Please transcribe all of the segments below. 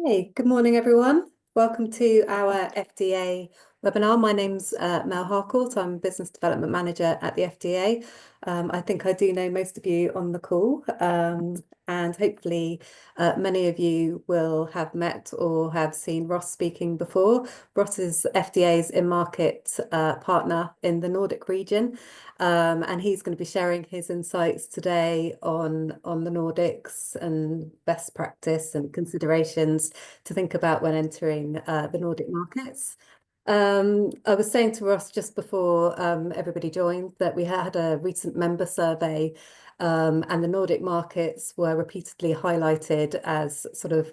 Hey, good morning, everyone. Welcome to our FDA webinar. My name's Mel Harcourt. I'm Business Development Manager at the FDA. I think I do know most of you on the call, and hopefully many of you will have met or have seen Ross speaking before. Ross is FDA's in-market partner in the Nordic region. And he's going to be sharing his insights today on the Nordics and best practice and considerations to think about when entering the Nordic markets. I was saying to Ross just before everybody joined that we had a recent member survey, and the Nordic markets were repeatedly highlighted as sort of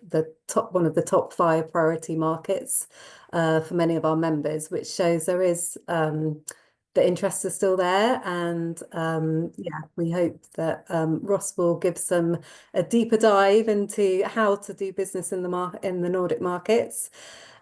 one of the top 5 priority markets for many of our members, which shows there is the interest is still there, and yeah, we hope that Ross will give a deeper dive into how to do business in the Nordic markets.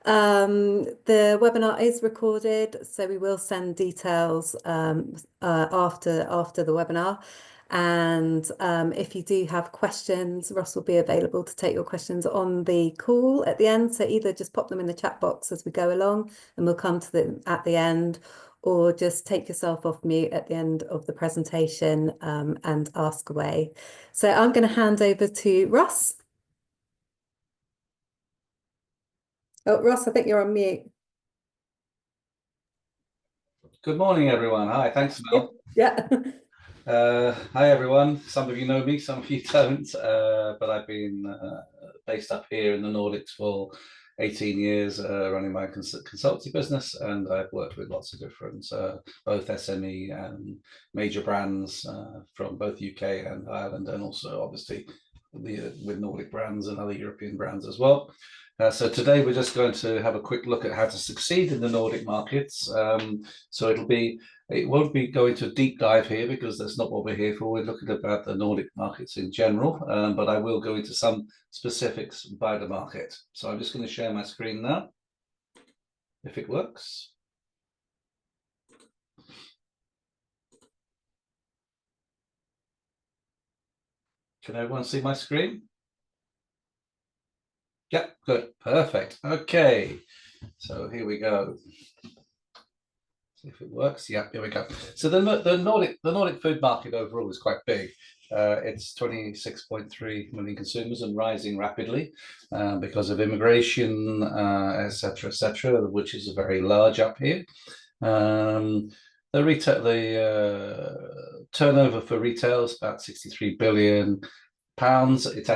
The webinar is recorded, so we will send details after the webinar. And if you do have questions, Ross will be available to take your questions on the call at the end. So either just pop them in the chat box as we go along, and we'll come to them at the end, or just take yourself off mute at the end of the presentation and ask away. So I'm going to hand over to Ross. Oh, Ross, I think you're on mute. Good morning, everyone. Hi, thanks, Mel. Yeah. Hi, everyone. Some of you know me, some of you don't, but I've been based up here in the Nordics for 18 years, running my consultancy business, and I've worked with lots of different, both SME and major brands from both UK and Ireland, and also obviously with Nordic brands and other European brands as well. So today we're just going to have a quick look at how to succeed in the Nordic markets. So it won't be going to a deep dive here because that's not what we're here for. We're looking about the Nordic markets in general, but I will go into some specifics by the market. So I'm just going to share my screen now, if it works. Can everyone see my screen? Yep, good, perfect. Okay, so here we go. See if it works. Yeah, here we go. So the Nordic food market overall is quite big. It's 26.3 million consumers and rising rapidly because of immigration, etc., which is very large up here. The turnover for retail is about 63 billion pounds. It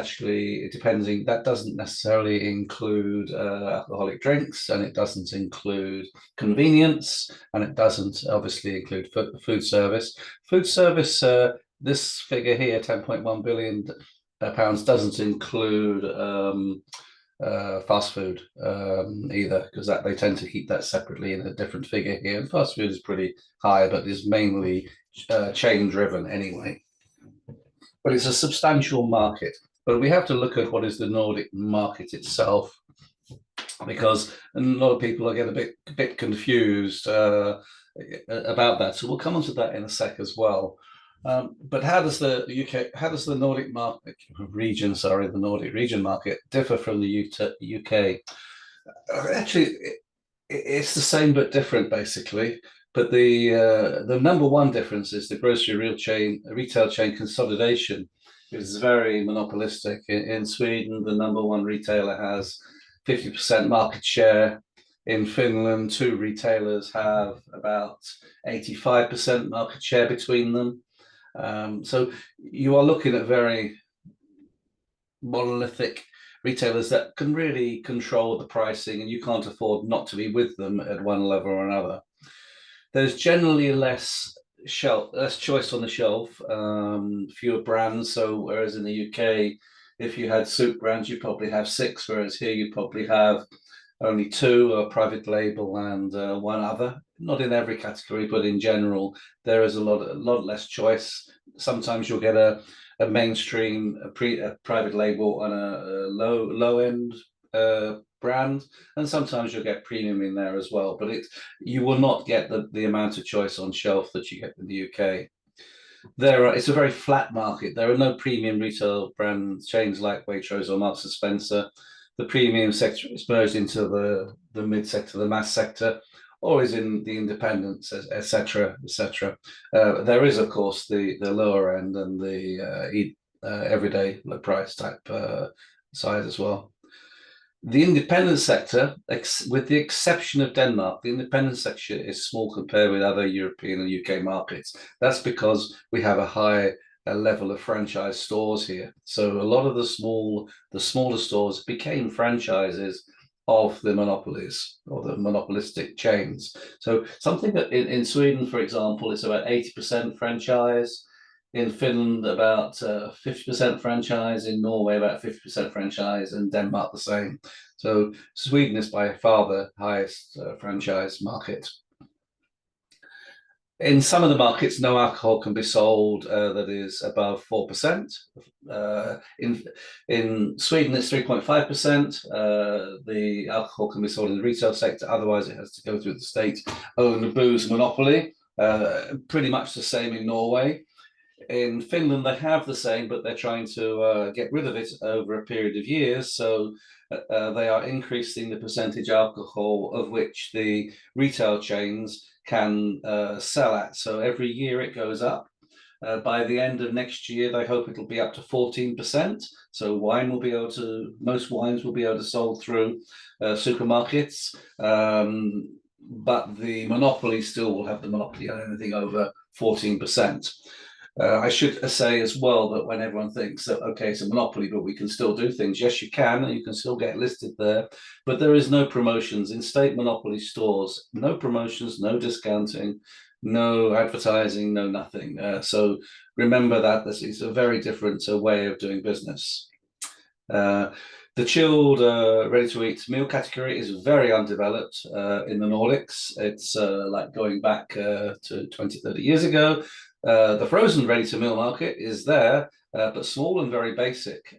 depends. That doesn't necessarily include alcoholic drinks, and it doesn't include convenience, and it doesn't obviously include food service. Food service, this figure here, 10.1 billion pounds, doesn't include fast food either, because they tend to keep that separately in a different figure here. And fast food is pretty high, but is mainly chain driven anyway. But it's a substantial market. But we have to look at what is the Nordic market itself, because a lot of people get a bit confused about that. So we'll come on to that in a sec as well. But how does the Nordic region market differ from the UK? Actually, it's the same but different, basically. But the number one difference is the grocery retail chain consolidation is very monopolistic. In Sweden, the number one retailer has 50% market share. In Finland, 2 retailers have about 85% market share between them. So you are looking at very monolithic retailers that can really control the pricing, and you can't afford not to be with them at one level or another. There's generally less choice on the shelf, fewer brands. So whereas in the UK, if you had soup brands, you probably have 6, whereas here you probably have only 2, a private label and one other. Not in every category, but in general, there is a lot less choice. Sometimes you'll get a mainstream private label on a low end brand, and sometimes you'll get premium in there as well, but you will not get the amount of choice on shelf that you get in the UK. It's a very flat market. There are no premium retail brand chains like Waitrose or Marks and Spencer. the premium sector is merged into the mid sector, the mass sector, or is in the independents, etc., etc. There is, of course, the lower end and the everyday low price type size as well. The independent sector, with the exception of Denmark, the independent sector is small compared with other European and UK markets. That's because we have a high level of franchise stores here. So a lot of the smaller stores became franchises of the monopolies or the monopolistic chains. So something that in Sweden, for example, is about 80% franchise. In Finland, about 50% franchise. In Norway, about 50% franchise, and Denmark the same. So Sweden is by far the highest franchise market. In some of the markets, no alcohol can be sold that is above 4%. In Sweden, it's 3.5%. The alcohol can be sold in the retail sector. Otherwise, it has to go through the state-owned booze monopoly. Pretty much the same in Norway. In Finland, they have the same, but they're trying to get rid of it over a period of years. So they are increasing the percentage alcohol of which the retail chains can sell at. So every year it goes up. By the end of next year, they hope it'll be up to 14%. So most wines will be able to sold through supermarkets. But the monopoly still will have the monopoly on anything over 14%. I should say as well that when everyone thinks that, okay, it's a monopoly, but we can still do things. Yes, you can, and you can still get listed there, but there is no promotions in state monopoly stores, no promotions, no discounting, no advertising, no nothing. So remember that this is a very different way of doing business. The chilled, ready-to-eat meal category is very undeveloped in the Nordics. It's like going back to 20, 30 years ago. The frozen ready-to-meal market is there, but small and very basic.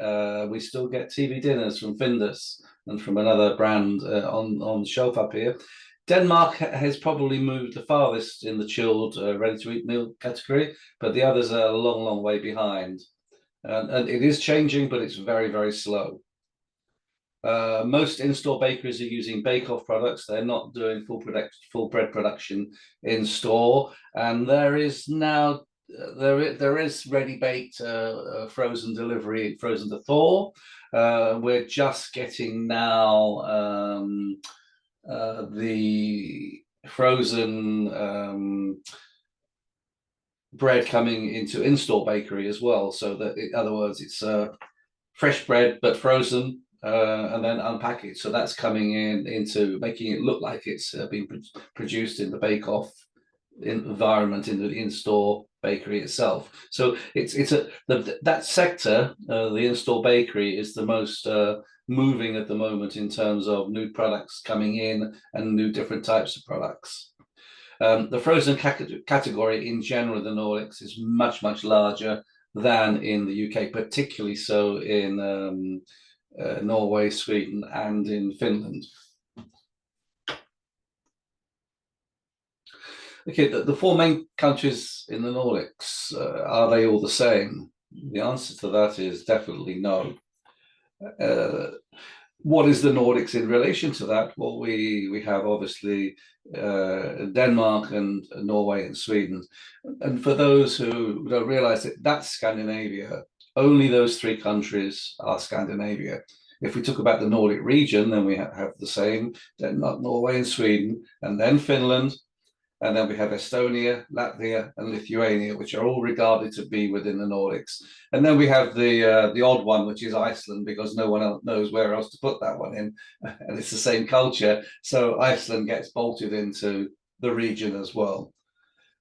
We still get TV dinners from Findus and from another brand on the shelf up here. Denmark has probably moved the farthest in the chilled, ready-to-eat meal category, but the others are a long, long way behind. And it is changing, but it's very, very slow. Most in-store bakeries are using bake-off products. They're not doing full bread production in store, and there is now there is ready-baked frozen delivery, frozen to thaw. We're just getting now the frozen bread coming into in-store bakery as well. So that, in other words, it's fresh bread but frozen. And then unpackaged. So that's coming into making it look like it's been produced in the bake-off environment in the in-store bakery itself. So that sector, the in-store bakery, is the most moving at the moment in terms of new products coming in and new different types of products. The frozen category in general in the Nordics is much, much larger than in the UK, particularly so in Norway, Sweden, and in Finland. Okay, the four main countries in the Nordics, are they all the same? The answer to that is definitely no. What is the Nordics in relation to that? Well, we have obviously Denmark and Norway and Sweden. And for those who don't realize it, that's Scandinavia. Only those three countries are Scandinavia. If we talk about the Nordic region, then we have the same, Denmark, Norway, and Sweden, and then Finland, and then we have Estonia, Latvia, and Lithuania, which are all regarded to be within the Nordics. And then we have the odd one, which is Iceland, because no one else knows where else to put that one in, and it's the same culture. So Iceland gets bolted into the region as well,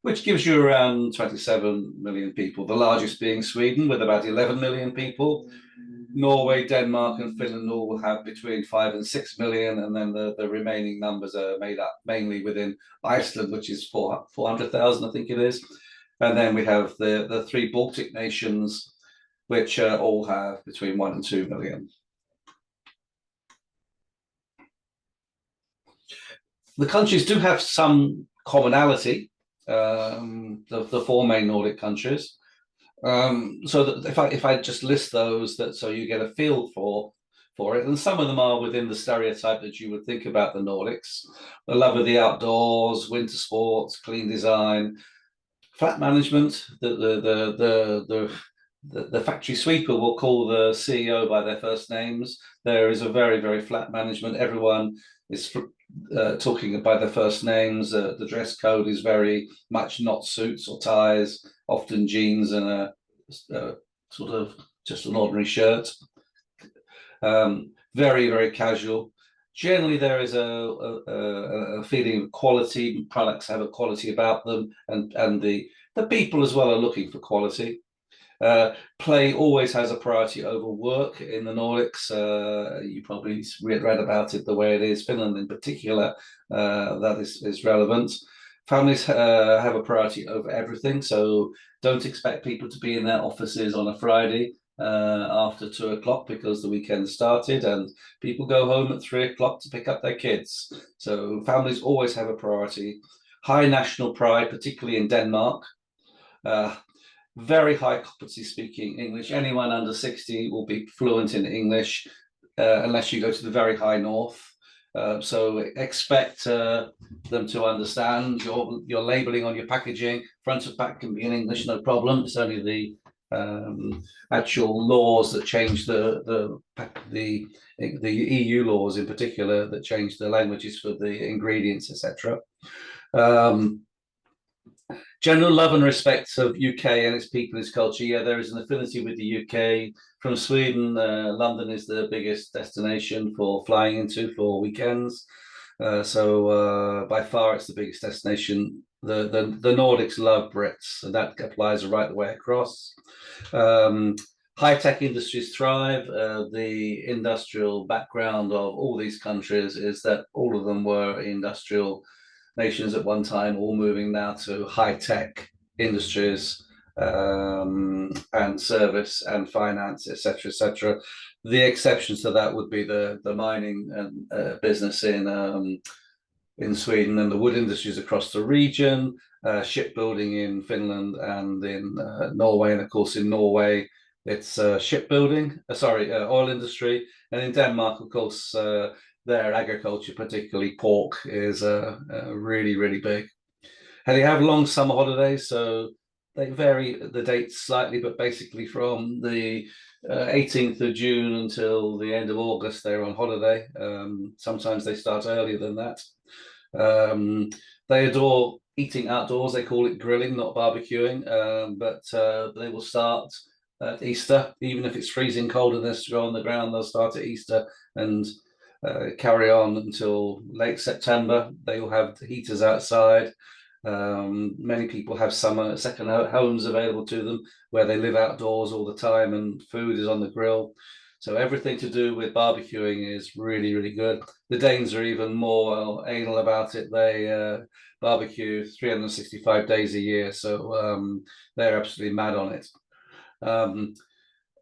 which gives you around 27 million people, the largest being Sweden with about 11 million people. Norway, Denmark, and Finland all will have between 5 and 6 million, and then the remaining numbers are made up mainly within Iceland, which is 400,000, I think it is. And then we have the three Baltic nations, which all have between 1 and 2 million. The countries do have some commonality, the four main Nordic countries. So that if I just list those, so you get a feel for for it. And some of them are within the stereotype that you would think about the Nordics: the love of the outdoors, winter sports, clean design, flat management. The factory sweeper will call the CEO by their first names. There is a very, very flat management. Everyone is talking by their first names. The dress code is very much not suits or ties, often jeans and a sort of just an ordinary shirt. Very, very casual. Generally, there is a feeling of quality. Products have a quality about them, and the people as well are looking for quality. Play always has a priority over work in the Nordics. You probably read about it the way it is. Finland in particular, that is relevant. Families have a priority over everything, so don't expect people to be in their offices on a Friday after 2 o'clock because the weekend started, and people go home at 3 o'clock to pick up their kids. So families always have a priority. High national pride, particularly in Denmark. Very high competency speaking English. Anyone under 60 will be fluent in English, unless you go to the very high north. So expect them to understand your labeling on your packaging. Front of back can be in English, no problem. It's only the actual laws that change the EU laws in particular that change the languages for the ingredients, etc. General love and respect of UK and its people, its culture. Yeah, there is an affinity with the UK. From Sweden, London is the biggest destination for flying into for weekends. So by far, it's the biggest destination. The Nordics love Brits, and that applies right the way across. High-tech industries thrive. The industrial background of all these countries is that all of them were industrial nations at one time, all moving now to high-tech industries and service and finance, etc., etc. The exceptions to that would be the mining and business in Sweden and the wood industries across the region, shipbuilding in Finland and in Norway, and of course in Norway it's shipbuilding, oil industry, and in Denmark, of course, their agriculture, particularly pork, is really, really big. And they have long summer holidays, so they vary the dates slightly, but basically from the 18th of June until the end of August, they're on holiday. Sometimes they start earlier than that. They adore eating outdoors. They call it grilling, not barbecuing, but they will start at Easter, even if it's freezing cold and there's snow on the ground. They'll start at Easter and carry on until late September. They will have heaters outside. Many people have summer second homes available to them where they live outdoors all the time and food is on the grill. So everything to do with barbecuing is really, really good. The Danes are even more anal about it. They barbecue 365 days a year, so they're absolutely mad on it.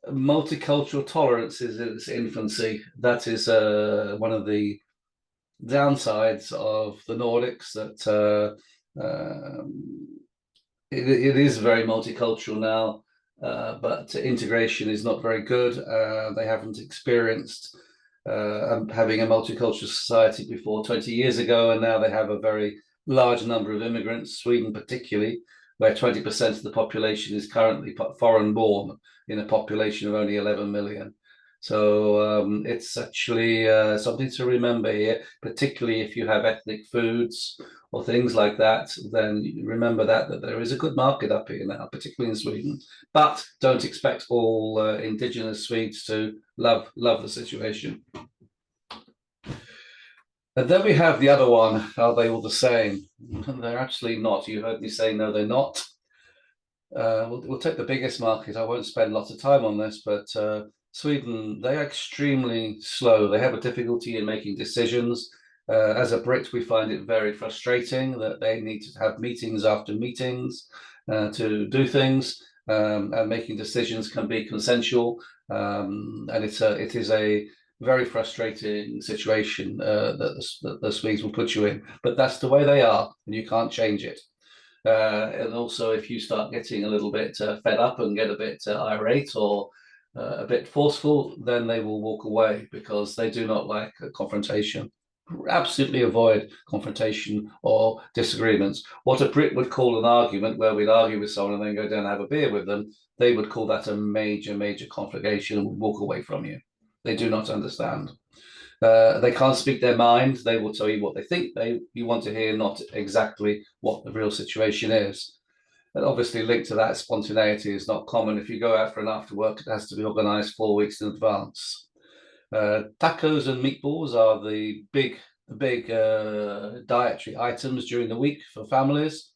Multicultural tolerance is in its infancy. That is one of the downsides of the Nordics, that it is very multicultural now, but integration is not very good. They haven't experienced having a multicultural society before 20 years ago, and now they have a very large number of immigrants, Sweden particularly, where 20% of the population is currently foreign born in a population of only 11 million. So it's actually something to remember here, particularly if you have ethnic foods or things like that, then remember that there is a good market up here now, particularly in Sweden. But don't expect all indigenous Swedes to love the situation. And then we have the other one. Are they all the same? They're actually not. You heard me say no, they're not. We'll take the biggest market. I won't spend lots of time on this, but Sweden, they are extremely slow. They have a difficulty in making decisions. As a Brit, we find it very frustrating that they need to have meetings after meetings to do things, and making decisions can be consensual. And it is a very frustrating situation that the Swedes will put you in. But that's the way they are, and you can't change it. And also, if you start getting a little bit fed up and get a bit irate or a bit forceful, then they will walk away because they do not like a confrontation. Absolutely avoid confrontation or disagreements. What a Brit would call an argument, where we'd argue with someone and then go down and have a beer with them, they would call that a major, major conflagration and would walk away from you. They do not understand. They can't speak their mind. They will tell you what they think you want to hear, not exactly what the real situation is. And obviously, linked to that, spontaneity is not common. If you go out for an after work, it has to be organised 4 weeks in advance. Tacos and meatballs are the big dietary items during the week for families.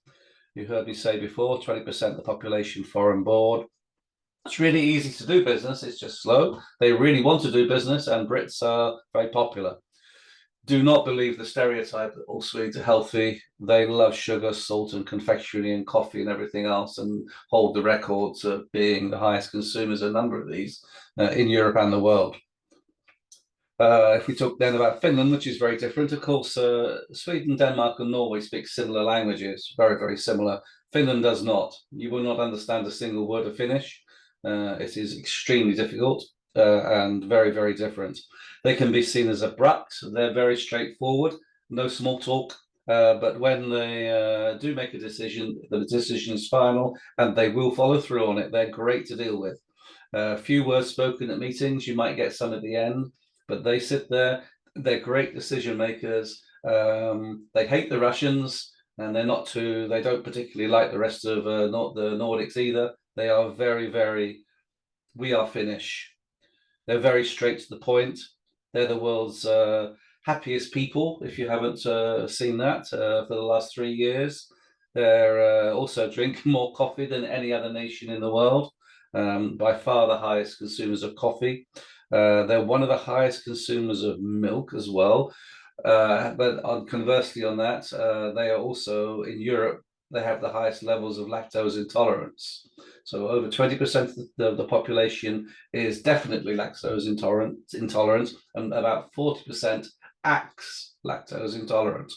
You heard me say before, 20% of the population foreign born. It's really easy to do business. It's just slow. They really want to do business, and Brits are very popular. Do not believe the stereotype that all Swedes are healthy. They love sugar, salt, and confectionery and coffee and everything else, and hold the records of being the highest consumers of a number of these in Europe and the world. If we talk then about Finland, which is very different, of course, Sweden, Denmark, and Norway speak similar languages, very, very similar. Finland does not. You will not understand a single word of Finnish. It is extremely difficult and very, very different. They can be seen as abrupt. They're very straightforward, no small talk. But when they do make a decision, the decision is final and they will follow through on it. They're great to deal with. Few words spoken at meetings. You might get some at the end, but they sit there. They're great decision makers. They hate the Russians, and they don't particularly like the rest of not the Nordics either. They are very, very, we are Finnish. They're very straight to the point. They're the world's happiest people, if you haven't seen that for the last 3 years. They're also drinking more coffee than any other nation in the world, by far the highest consumers of coffee. They're one of the highest consumers of milk as well. But conversely on that, they are also in Europe, they have the highest levels of lactose intolerance. So over 20% of the population is definitely lactose intolerant, and about 40% acts lactose intolerant.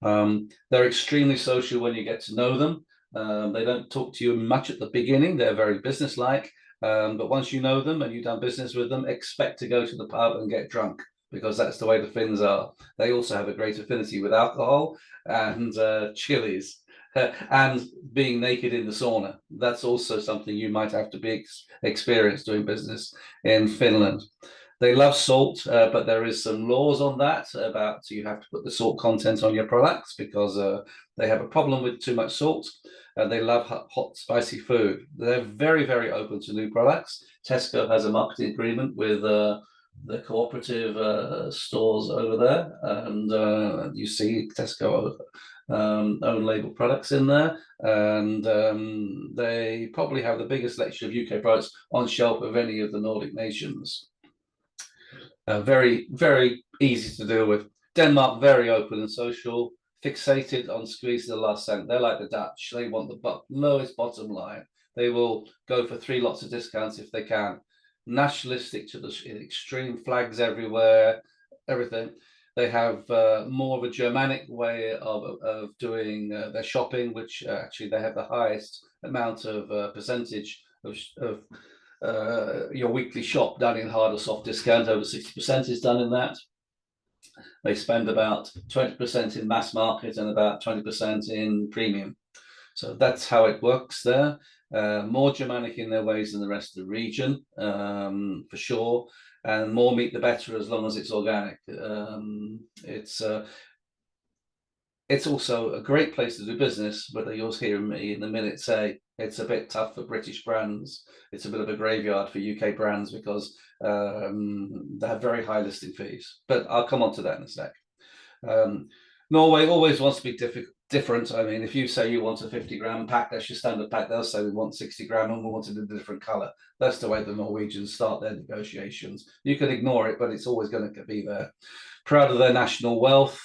They're extremely social when you get to know them. They don't talk to you much at the beginning. They're very businesslike. But once you know them and you've done business with them, expect to go to the pub and get drunk, because that's the way the Finns are. They also have a great affinity with alcohol and chilies and being naked in the sauna. That's also something you might have to be experienced doing business in Finland. They love salt, but there is some laws on that about you have to put the salt content on your products, because they have a problem with too much salt. They love hot, spicy food. They're very, very open to new products. Tesco has a marketing agreement with the cooperative stores over there, and you see Tesco own label products in there, and they probably have the biggest selection of UK products on shelf of any of the Nordic nations. Very, very easy to deal with. Denmark, very open and social, fixated on squeezing the last cent. They're like the Dutch. They want the lowest bottom line. They will go for 3 lots of discounts if they can. Nationalistic to the extreme, flags everywhere, everything. They have more of a Germanic way of doing their shopping, which actually they have the highest amount of percentage of your weekly shop done in hard or soft discount. Over 60% is done in that. They spend about 20% in mass market and about 20% in premium. So that's how it works there. More Germanic in their ways than the rest of the region, for sure. And more meat the better, as long as it's organic. It's also a great place to do business, but you'll hear me in a minute say it's a bit tough for British brands. It's a bit of a graveyard for UK brands, because they have very high listing fees. But I'll come on to that in a sec. Norway always wants to be different. I mean, if you say you want a 50-gram pack, that's your standard pack. They'll say we want 60-gram and we want it in a different color. That's the way the Norwegians start their negotiations. You can ignore it, but it's always going to be there. Proud of their national wealth.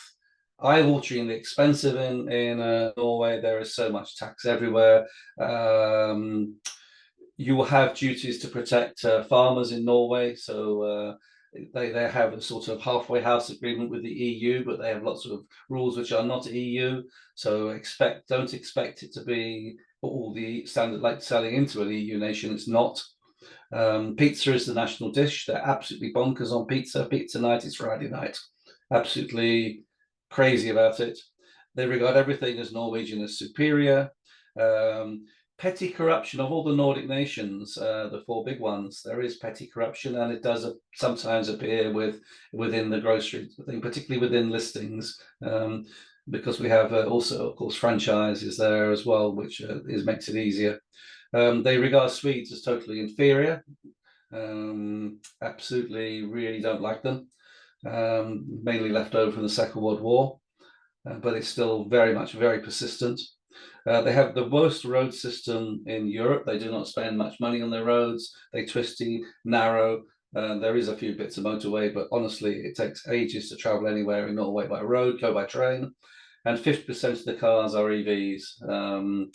Eye-wateringly expensive in Norway. There is so much tax everywhere. You will have duties to protect farmers in Norway. So they have a sort of halfway house agreement with the EU, but they have lots of rules which are not EU. So don't expect it to be all the standard like selling into an EU nation. It's not. Pizza is the national dish. They're absolutely bonkers on pizza. Pizza night is Friday night. Absolutely crazy about it. They regard everything as Norwegian as superior. Petty corruption of all the Nordic nations, the four big ones, there is petty corruption, and it does sometimes appear within the grocery thing, particularly within listings, because we have also, of course, franchises there as well, which makes it easier. They regard Swedes as totally inferior. Absolutely, really don't like them. Mainly left over from the Second World War, but it's still very persistent. They have the worst road system in Europe. They do not spend much money on their roads. They're twisty, narrow. There is a few bits of motorway, but honestly, it takes ages to travel anywhere in Norway by road, go by train. And 50% of the cars are EVs.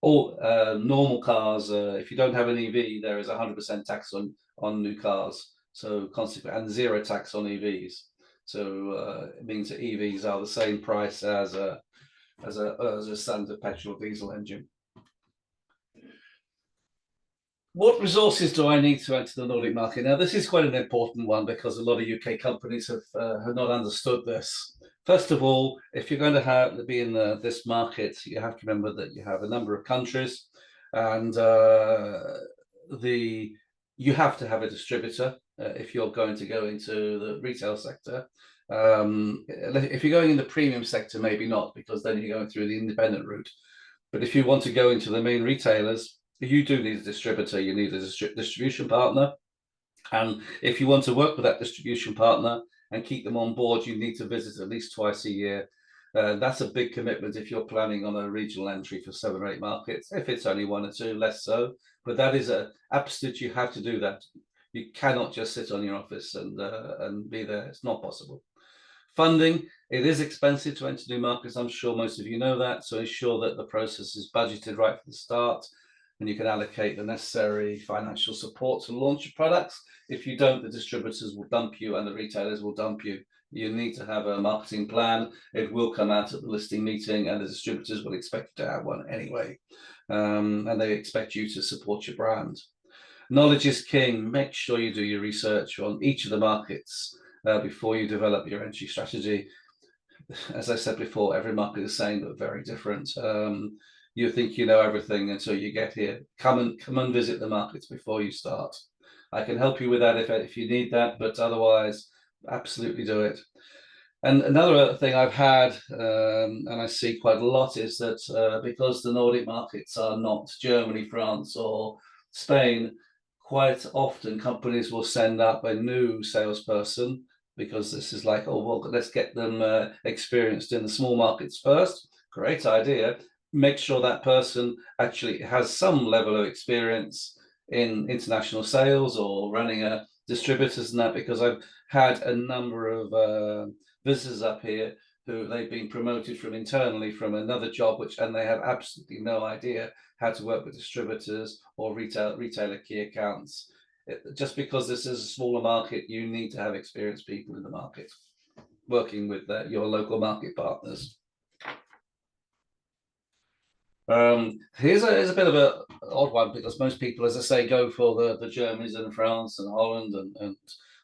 All normal cars, if you don't have an EV, there is 100% tax on new cars. So consequently, and zero tax on EVs. So it means that EVs are the same price as a standard petrol diesel engine. What resources do I need to enter the Nordic market? Now, this is quite an important one because a lot of UK companies have not understood this. First of all, if you're going to be in this market, you have to remember that you have a number of countries, and you have to have a distributor if you're going to go into the retail sector. If you're going in the premium sector, maybe not, because then you're going through the independent route. But if you want to go into the main retailers, you do need a distributor. You need a distribution partner. And if you want to work with that distribution partner and keep them on board, you need to visit at least twice a year. That's a big commitment if you're planning on a regional entry for 7 or 8 markets. If it's only 1 or 2, less so. But that is an absolute, you have to do that. You cannot just sit on your office and be there. It's not possible. Funding, it is expensive to enter new markets. I'm sure most of you know that. So ensure that the process is budgeted right from the start, and you can allocate the necessary financial support to launch your products. If you don't, the distributors will dump you and the retailers will dump you. You need to have a marketing plan. It will come out at the listing meeting, and the distributors will expect you to have one anyway. And they expect you to support your brand. Knowledge is king. Make sure you do your research on each of the markets before you develop your entry strategy. As I said before, every market is the same but very different. You think you know everything until you get here. Come and visit the markets before you start. I can help you with that if you need that, but otherwise, absolutely do it. And another thing I've had, and I see quite a lot, is that because the Nordic markets are not Germany, France, or Spain, quite often companies will send up a new salesperson, because this is like, oh, well, let's get them experienced in the small markets first. Great idea. Make sure that person actually has some level of experience in international sales or running a distributors and that, because I've had a number of visitors up here who they've been promoted from internally from another job, and they have absolutely no idea how to work with distributors or retailer key accounts. Just because this is a smaller market, you need to have experienced people in the market working with your local market partners. Here's a bit of an odd one, because most people, as I say, go for the Germans and France and Holland and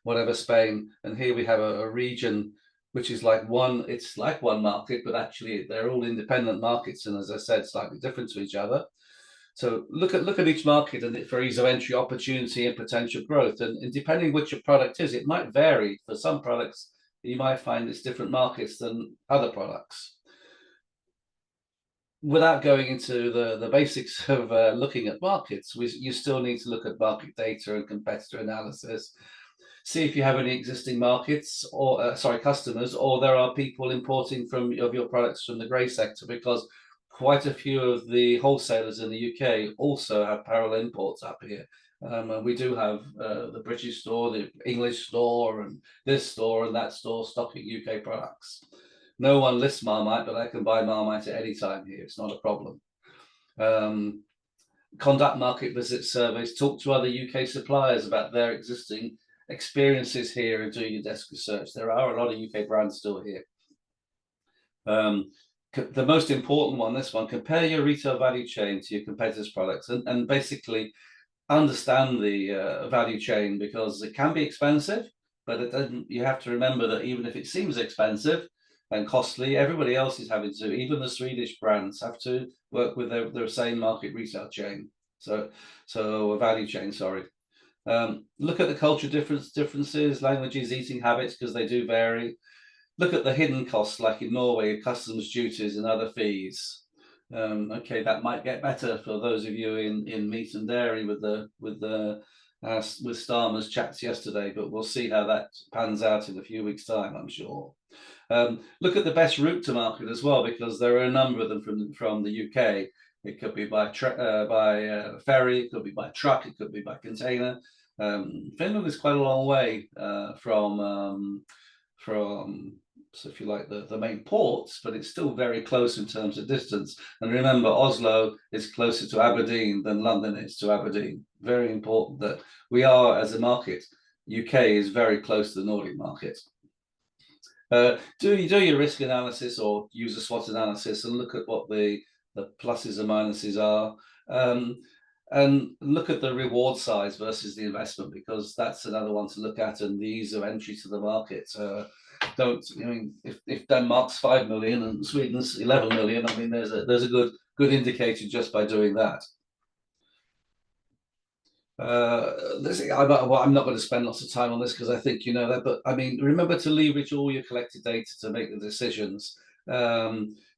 whatever, Spain. And here we have a region which is it's like one market, but actually they're all independent markets. And as I said, slightly different to each other. So look at each market and for ease of entry, opportunity, and potential growth. And depending which your product is, it might vary. For some products, you might find it's different markets than other products. Without going into the basics of looking at markets, you still need to look at market data and competitor analysis. See if you have any existing markets or customers, or there are people importing of your products from the grey sector, because quite a few of the wholesalers in the UK also have parallel imports up here. And we do have the British store, the English store, and this store and that store stocking UK products. No one lists Marmite, but I can buy Marmite at any time here. It's not a problem. Conduct market visit surveys. Talk to other UK suppliers about their existing experiences here and do your desk research. There are a lot of UK brands still here. The most important one, this one, compare your retail value chain to your competitors' products. And basically, understand the value chain, because it can be expensive, but it doesn't. You have to remember that even if it seems expensive and costly, everybody else is having to. Even the Swedish brands have to work with their same market retail chain. So a value chain. Sorry. Look at the culture differences, languages, eating habits, because they do vary. Look at the hidden costs, like in Norway, customs duties and other fees. Okay, that might get better for those of you in meat and dairy with with Starmer's chats yesterday, but we'll see how that pans out in a few weeks' time, I'm sure. Look at the best route to market as well, because there are a number of them from the UK. It could be by ferry, it could be by truck, it could be by container. Finland is quite a long way from, so if you like, the main ports, but it's still very close in terms of distance. And remember, Oslo is closer to Aberdeen than London is to Aberdeen. Very important that we are, as a market, UK is very close to the Nordic market. Do your risk analysis or use a SWOT analysis and look at what the pluses and minuses are. And look at the reward size versus the investment, because that's another one to look at, and the ease of entry to the market. If Denmark's 5 million and Sweden's 11 million, I mean, there's a good indicator just by doing that. I'm not going to spend lots of time on this because I think you know that, but I mean, remember to leverage all your collected data to make the decisions.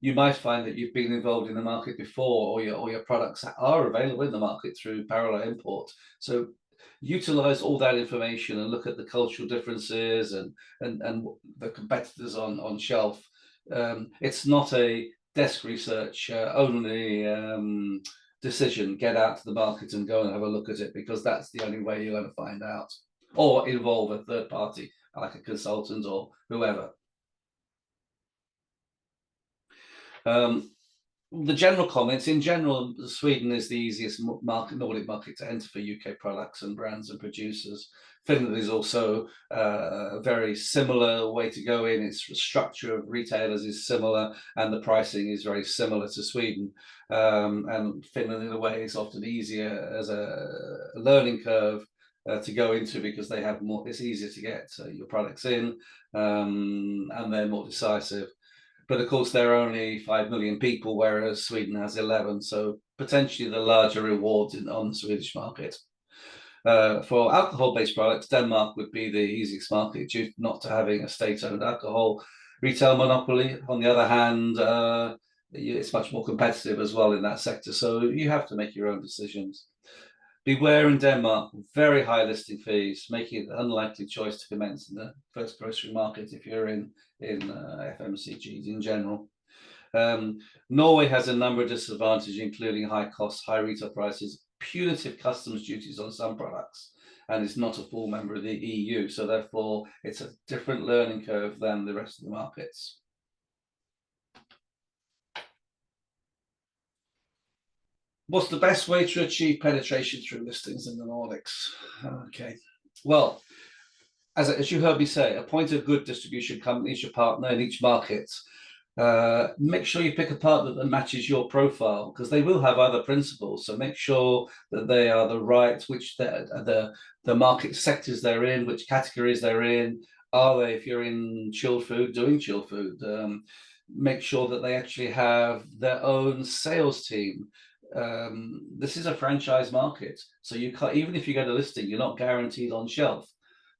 You might find that you've been involved in the market before, or your products are available in the market through parallel import. So utilize all that information and look at the cultural differences and the competitors on shelf. It's not a desk research only decision. Get out to the market and go and have a look at it, because that's the only way you're going to find out, or involve a third party like a consultant or whoever. The general comments, in general, Sweden is the easiest Nordic market to enter for UK products and brands and producers. Finland is also a very similar way to go in. Its structure of retailers is similar, and the pricing is very similar to Sweden. And Finland, in a way, is often easier as a learning curve to go into, because they have more. It's easier to get your products in, and they're more decisive. But of course, there are only 5 million people, whereas Sweden has 11. So potentially the larger rewards on the Swedish market. For alcohol-based products, Denmark would be the easiest market due not to having a state-owned alcohol retail monopoly. On the other hand, it's much more competitive as well in that sector. So you have to make your own decisions. Beware in Denmark, very high listing fees, making it an unlikely choice to commence in the first grocery market if you're in FMCGs in general. Norway has a number of disadvantages, including high costs, high retail prices, punitive customs duties on some products, and it's not a full member of the EU. So therefore, it's a different learning curve than the rest of the markets. What's the best way to achieve penetration through listings in the Nordics? Okay, well, as you heard me say, appoint a good distribution company as your partner in each market. Make sure you pick a partner that matches your profile, because they will have other principles. So make sure that they are the right, which the market sectors they're in, which categories they're in. Are they, if you're in chilled food, doing chilled food? Make sure that they actually have their own sales team. This is a franchise market, so you can't, even if you get a listing, you're not guaranteed on shelf,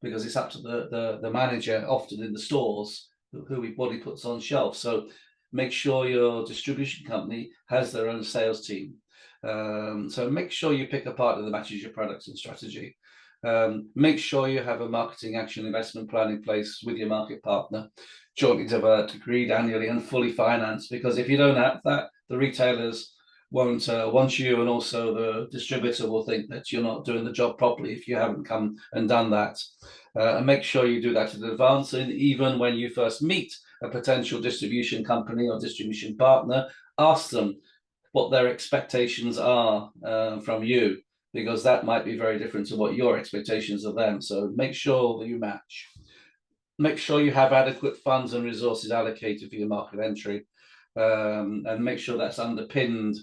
because it's up to the manager, often in the stores, what he puts on shelf. So make sure your distribution company has their own sales team. So make sure you pick a partner that matches your products and strategy. Make sure you have a marketing action investment plan in place with your market partner, jointly developed, agreed annually, and fully financed. Because if you don't have that, the retailers won't want you, and also the distributor will think that you're not doing the job properly if you haven't come and done that. And make sure you do that in advance. And even when you first meet a potential distribution company or distribution partner, ask them what their expectations are from you, because that might be very different to what your expectations of them. So make sure that you match. Make sure you have adequate funds and resources allocated for your market entry, and make sure that's underpinned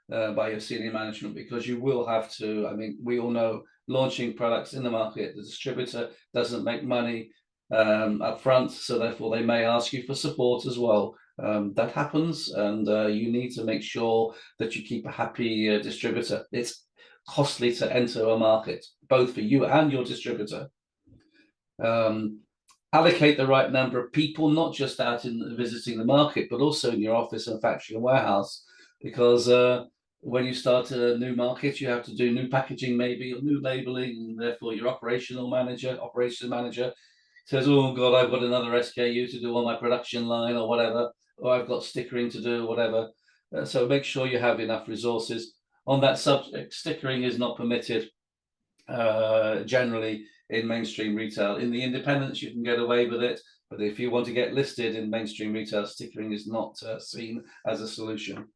by your senior management, because you will have to. I mean, we all know launching products in the market, the distributor doesn't make money up front, so therefore they may ask you for support as well. That happens, and you need to make sure that you keep a happy distributor. It's costly to enter a market, both for you and your distributor. Allocate the right number of people, not just out in visiting the market, but also in your office and factory and warehouse, because when you start a new market, you have to do new packaging, maybe, or new labeling, and therefore your operations manager says, oh God, I've got another SKU to do on my production line or whatever, or I've got stickering to do, whatever. So make sure you have enough resources. On that subject, stickering is not permitted generally in mainstream retail. In the independents, you can get away with it, but if you want to get listed in mainstream retail, stickering is not seen as a solution.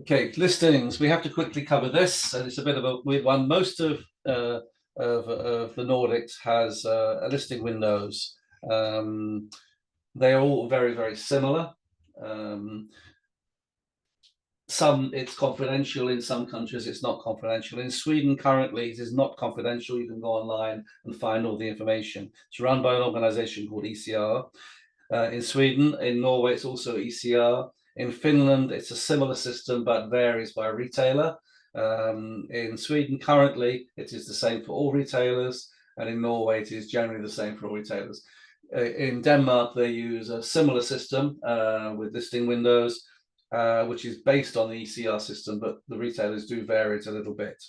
Okay, listings. We have to quickly cover this, and it's a bit of a weird one. Most of the Nordics has listing windows. They are all very, very similar. Some it's confidential, in some countries it's not confidential. In Sweden currently it is not confidential. You can go online and find all the information. It's run by an organization called ECR. In Sweden, in Norway it's also ECR. In Finland it's a similar system but varies by retailer. In Sweden currently it is the same for all retailers, and in Norway it is generally the same for all retailers. In Denmark they use a similar system with listing windows, which is based on the ECR system, but the retailers do vary it a little bit.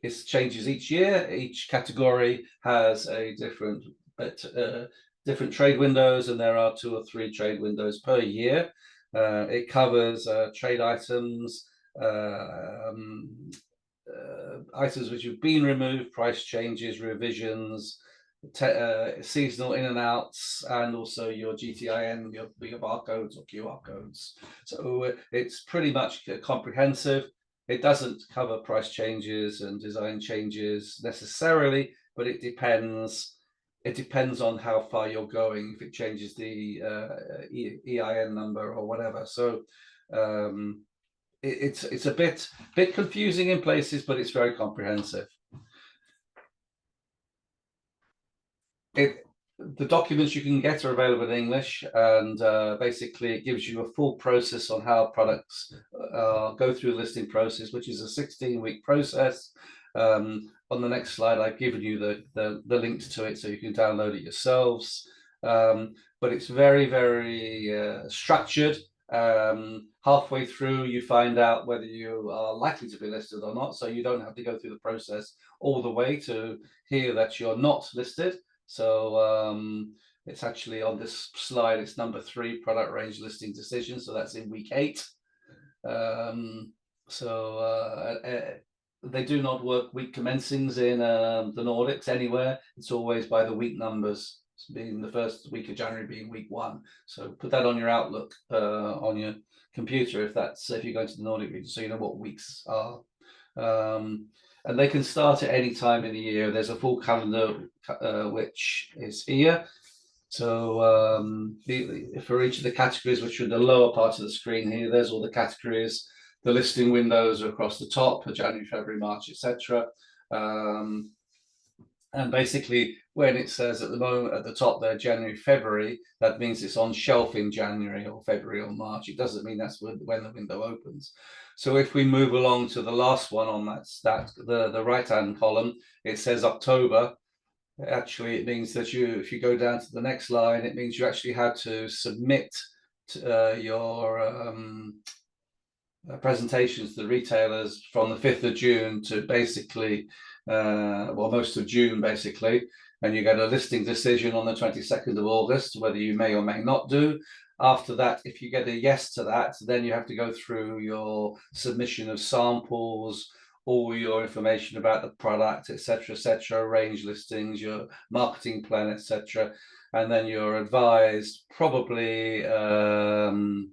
It changes each year. Each category has a different trade windows, and there are 2 or 3 trade windows per year. It covers trade items, items which have been removed, price changes, revisions, seasonal in and outs, and also your GTIN, your barcodes or QR codes. So it's pretty much comprehensive. It doesn't cover price changes and design changes necessarily, but it depends. It depends on how far you're going, if it changes the EIN number or whatever. So it's a bit confusing in places, but it's very comprehensive. The documents you can get are available in English, and basically it gives you a full process on how products go through the listing process, which is a 16-week process. On the next slide, I've given you the links to it so you can download it yourselves. But it's very, very structured. Halfway through, you find out whether you are likely to be listed or not, so you don't have to go through the process all the way to hear that you're not listed. So it's actually on this slide, it's number 3, product range listing decision. So that's in week 8. They do not work week commencings in the Nordics anywhere. It's always by the week numbers, being the first week of January being week 1. So put that on your Outlook on your computer if you're going to the Nordic region, so you know what weeks are. And they can start at any time in the year. There's a full calendar which is here. So for each of the categories, which are in the lower part of the screen here, there's all the categories. The listing windows are across the top, January, February, March, etc. And basically, when it says at the moment at the top there, January, February, that means it's on shelf in January or February or March. It doesn't mean that's when the window opens. So if we move along to the last one on the right-hand column, it says October. Actually, it means that if you go down to the next line, it means you actually had to submit your presentations to the retailers from the 5th of June to basically, most of June, basically. And you get a listing decision on the 22nd of August, whether you may or may not do. After that, if you get a yes to that, then you have to go through your submission of samples, all your information about the product, etc., range listings, your marketing plan, etc. And then you're advised probably around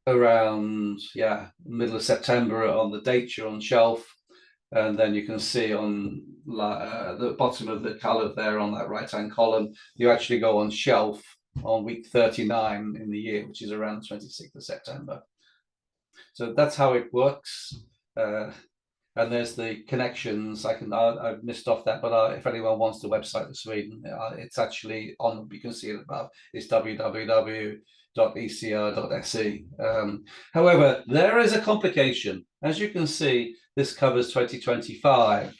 middle of September on the date you're on shelf. And then you can see on the bottom of the color there on that right-hand column, you actually go on shelf on week 39 in the year, which is around the 26th of September. So that's how it works. And there's the connections. I've missed off that, but if anyone wants the website of Sweden, it's actually on. You can see it above. It's www.ecr.se. However, there is a complication. As you can see, this covers 2025,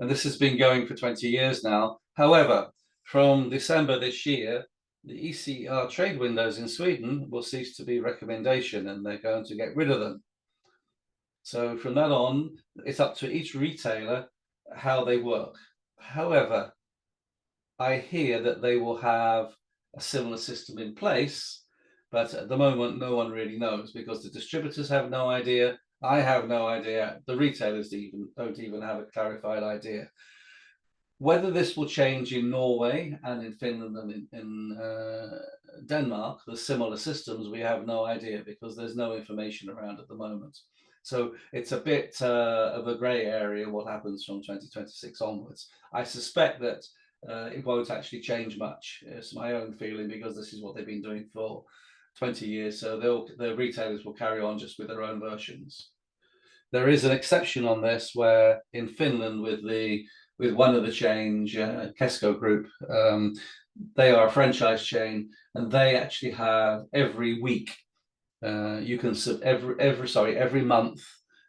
and this has been going for 20 years now. However, from December this year, the ECR trade windows in Sweden will cease to be recommendation, and they're going to get rid of them. So from that on, it's up to each retailer how they work. However, I hear that they will have a similar system in place, but at the moment, no one really knows, because the distributors have no idea. I have no idea. The retailers don't even have a clarified idea. Whether this will change in Norway and in Finland and in Denmark, the similar systems, we have no idea, because there's no information around at the moment. So it's a bit of a grey area what happens from 2026 onwards. I suspect that it won't actually change much. It's my own feeling, because this is what they've been doing for 20 years. So the retailers will carry on just with their own versions. There is an exception on this, where in Finland with one of the chains, Kesko Group, they are a franchise chain, and they actually have every week. You can every month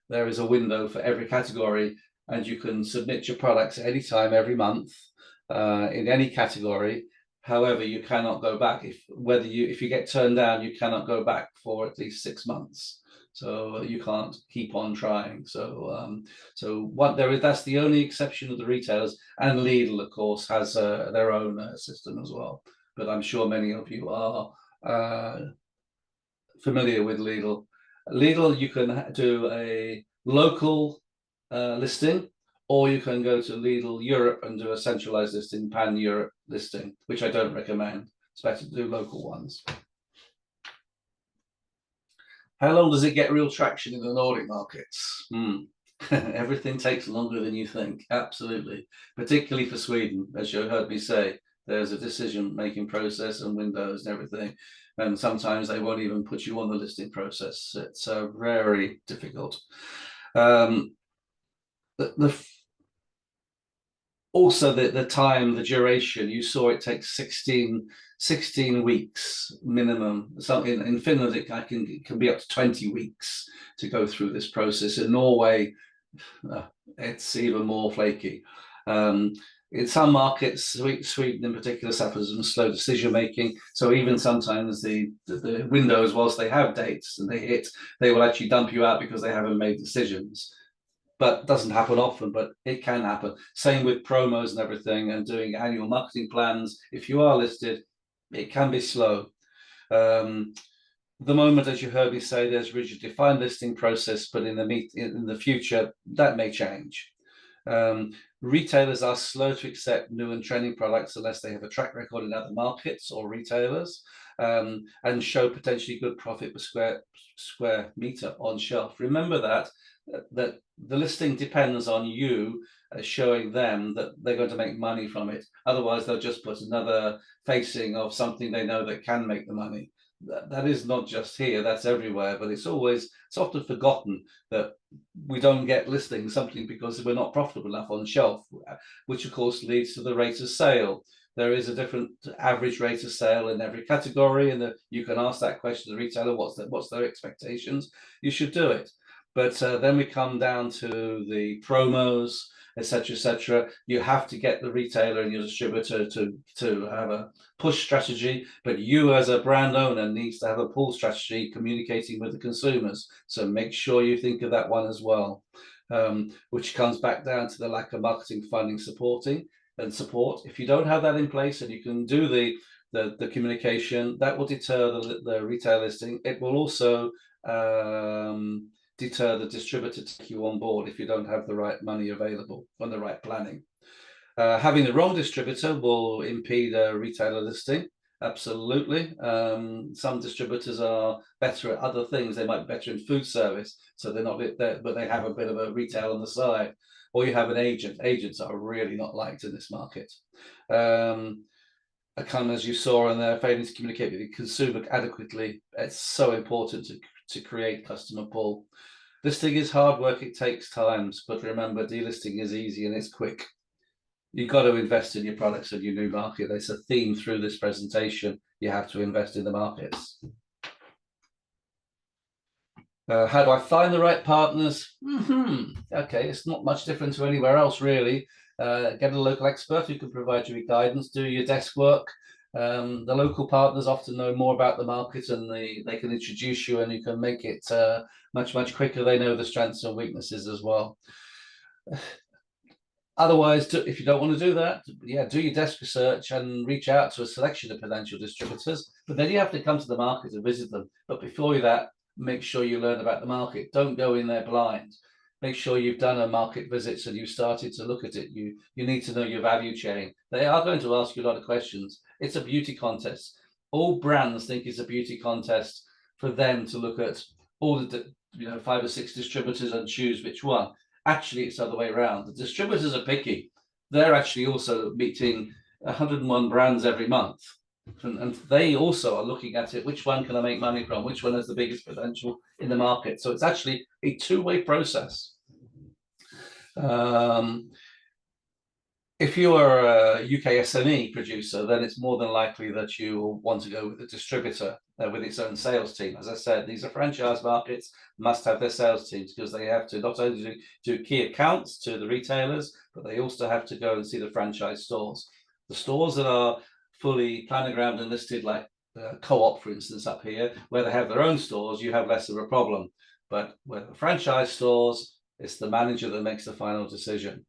there is a window for every category, and you can submit your products anytime every month in any category. However, you cannot go back if you get turned down, you cannot go back for at least 6 months. So you can't keep on trying. So that's the only exception of the retailers, and Lidl, of course, has their own system as well. But I'm sure many of you are familiar with Lidl. Lidl, you can do a local listing, or you can go to Lidl Europe and do a centralized listing, pan-Europe listing, which I don't recommend. It's better to do local ones. How long does it get real traction in the Nordic markets? Everything takes longer than you think, absolutely. Particularly for Sweden, as you heard me say, there's a decision-making process and windows and everything. And sometimes they won't even put you on the listing process. It's very difficult. Also, the time, the duration, you saw it takes 16 weeks minimum. Something in Finland, it can be up to 20 weeks to go through this process. In Norway, it's even more flaky. In some markets, Sweden in particular suffers from slow decision making. So even sometimes the windows, whilst they have dates and they will actually dump you out because they haven't made decisions. But it doesn't happen often, but it can happen. Same with promos and everything, and doing annual marketing plans. If you are listed, it can be slow. The moment, as you heard me say, there's rigid defined listing process, but in the future, that may change. Retailers are slow to accept new and trending products unless they have a track record in other markets or retailers, and show potentially good profit per square meter on shelf. Remember that the listing depends on you showing them that they're going to make money from it. Otherwise, they'll just put another facing of something they know that can make the money. That is not just here, that's everywhere, but it's often forgotten that we don't get listings simply because we're not profitable enough on shelf, which of course leads to the rate of sale. There is a different average rate of sale in every category, and you can ask that question to the retailer, what's their expectations? You should do it. But then we come down to the promos, etc., etc. You have to get the retailer and your distributor to have a push strategy, but you as a brand owner needs to have a pull strategy communicating with the consumers. So make sure you think of that one as well, which comes back down to the lack of marketing funding support. If you don't have that in place and you can do the communication, that will deter the retail listing. It will also deter the distributor to take you on board if you don't have the right money available and the right planning. Having the wrong distributor will impede a retailer listing. Absolutely. Some distributors are better at other things. They might be better in food service, so they're not there, but they have a bit of a retail on the side. Or you have an agent. Agents are really not liked in this market. come as you saw in there, failing to communicate with the consumer adequately. It's so important to create customer pull. Listing is hard work, it takes times, but remember, delisting is easy and it's quick. You've got to invest in your products and your new market. It's a theme through this presentation. You have to invest in the markets. How do I find the right partners? Okay, it's not much different to anywhere else, really. Get a local expert who can provide you with guidance, do your desk work. The local partners often know more about the market, and they can introduce you, and you can make it much quicker. They know the strengths and weaknesses as well. Otherwise, if you don't want to do that, yeah, do your desk research and reach out to a selection of potential distributors. But then you have to come to the market and visit them. But before that, make sure you learn about the market. Don't go in there blind. Make sure you've done a market visits and you've started to look at it. You need to know your value chain. They are going to ask you a lot of questions. It's a beauty contest. All brands think it's a beauty contest for them to look at all the 5 or 6 distributors and choose which one. Actually, it's the other way around. The distributors are picky. They're actually also meeting 101 brands every month. And they also are looking at it, which one can I make money from? Which one has the biggest potential in the market? So it's actually a two-way process. If you are a UK SME producer, then it's more than likely that you will want to go with a distributor with its own sales team. As I said, these are franchise markets, must have their sales teams because they have to not only do key accounts to the retailers, but they also have to go and see the franchise stores. The stores that are fully planogrammed and listed, like Co-op, for instance, up here, where they have their own stores, you have less of a problem. But with the franchise stores, it's the manager that makes the final decision.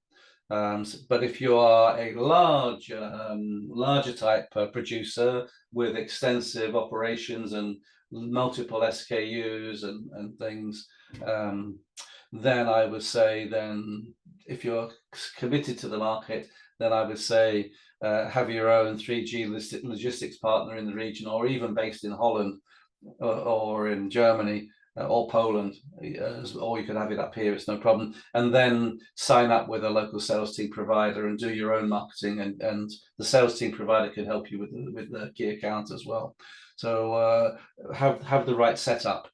But if you are a larger type producer with extensive operations and multiple SKUs and things, then I would say, then if you're committed to the market, then I would say have your own 3G logistics partner in the region, or even based in Holland or in Germany. Or Poland, or you could have it up here, it's no problem. And then sign up with a local sales team provider and do your own marketing, and the sales team provider can help you with the key account as well. So have the right setup.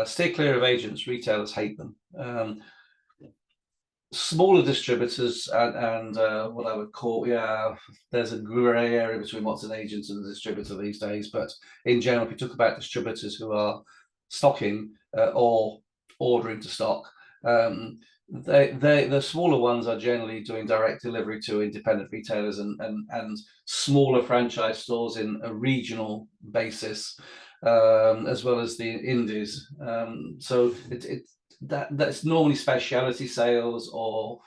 Stay clear of agents. Retailers hate them. Smaller distributors and what I would call, there's a grey area between what's an agent and a distributor these days. But in general, if you talk about distributors who are stocking or ordering to stock, the smaller ones are generally doing direct delivery to independent retailers and smaller franchise stores in a regional basis, as well as the indies. So that's normally specialty sales or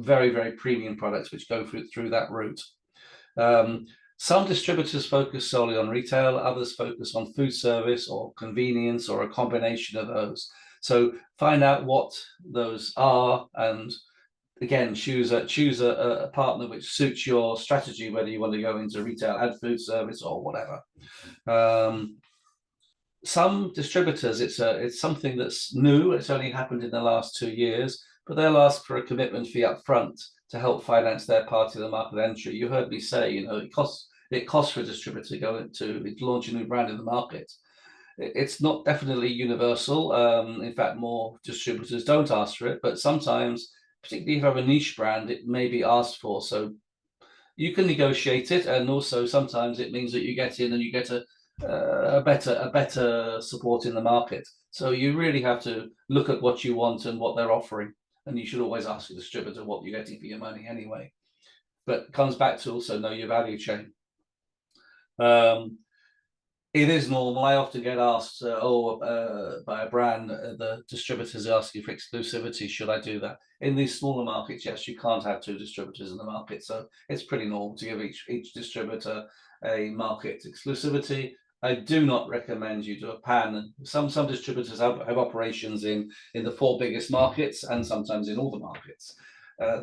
very premium products which go through that route. Some distributors focus solely on retail, others focus on food service or convenience or a combination of those. So find out what those are, and again, choose a partner which suits your strategy, whether you want to go into retail and food service or whatever. Some distributors, it's something that's new. It's only happened in the last 2 years, but they'll ask for a commitment fee up front to help finance their part of the market entry. You heard me say, it costs for a distributor to go into launch a new brand in the market. It's not definitely universal. In fact, more distributors don't ask for it, but sometimes, particularly if you have a niche brand, it may be asked for. So you can negotiate it, and also sometimes it means that you get in and you get a better support in the market. So you really have to look at what you want and what they're offering, and you should always ask the distributor what you're getting for your money anyway. But it comes back to also know your value chain. It is normal. I often get asked, by a brand, the distributors asking for exclusivity. Should I do that? In these smaller markets, yes, you can't have 2 distributors in the market. So it's pretty normal to give each distributor a market exclusivity. I do not recommend you do a pan. Some distributors have operations in the 4 biggest markets and sometimes in all the markets.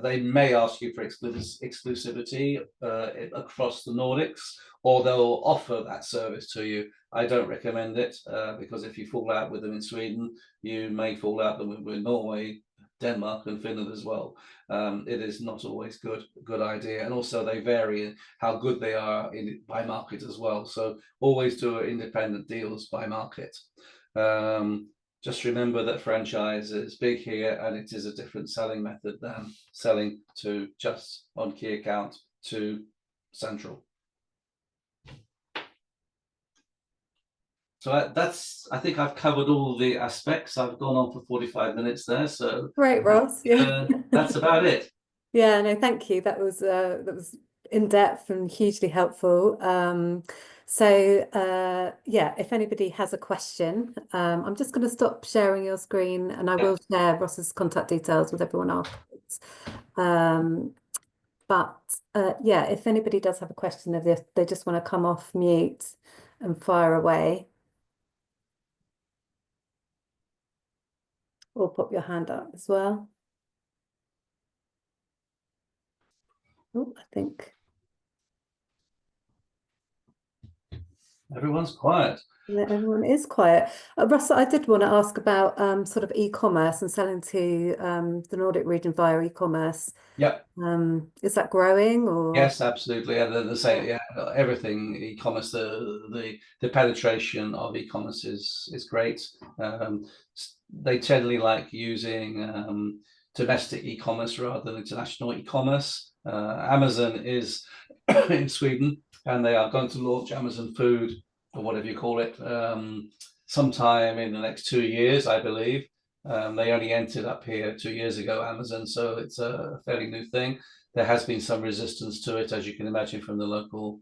They may ask you for exclusivity across the Nordics, or they'll offer that service to you. I don't recommend it because if you fall out with them in Sweden, you may fall out with them in Norway, Denmark and Finland as well. It is not always good idea, and also they vary in how good they are by market as well. So always do independent deals by market. Just remember that franchise is big here, and it is a different selling method than selling to just on key account to central. So that's, I think I've covered all the aspects. I've gone on for 45 minutes there. So Great, Ross. Yeah. that's about it. Yeah, no, thank you. That was in depth and hugely helpful. Yeah, if anybody has a question, I'm just going to stop sharing your screen, and I will share Ross's contact details with everyone afterwards. Yeah, if anybody does have a question, if they just want to come off mute and fire away, or pop your hand up as well. Oh, I think everyone's quiet. everyone is quiet. Russell, I did want to ask about sort of e-commerce and selling to the Nordic region via e-commerce. Yep. Is that growing or? Yes, absolutely. Yeah, the same. Yeah, everything e-commerce. The penetration of e-commerce is great. They generally like using domestic e-commerce rather than international e-commerce. Amazon is in Sweden, and they are going to launch Amazon Food, or whatever you call it, sometime in the next 2 years, I believe. They only entered up here 2 years ago, Amazon, so it's a fairly new thing. There has been some resistance to it, as you can imagine, from the local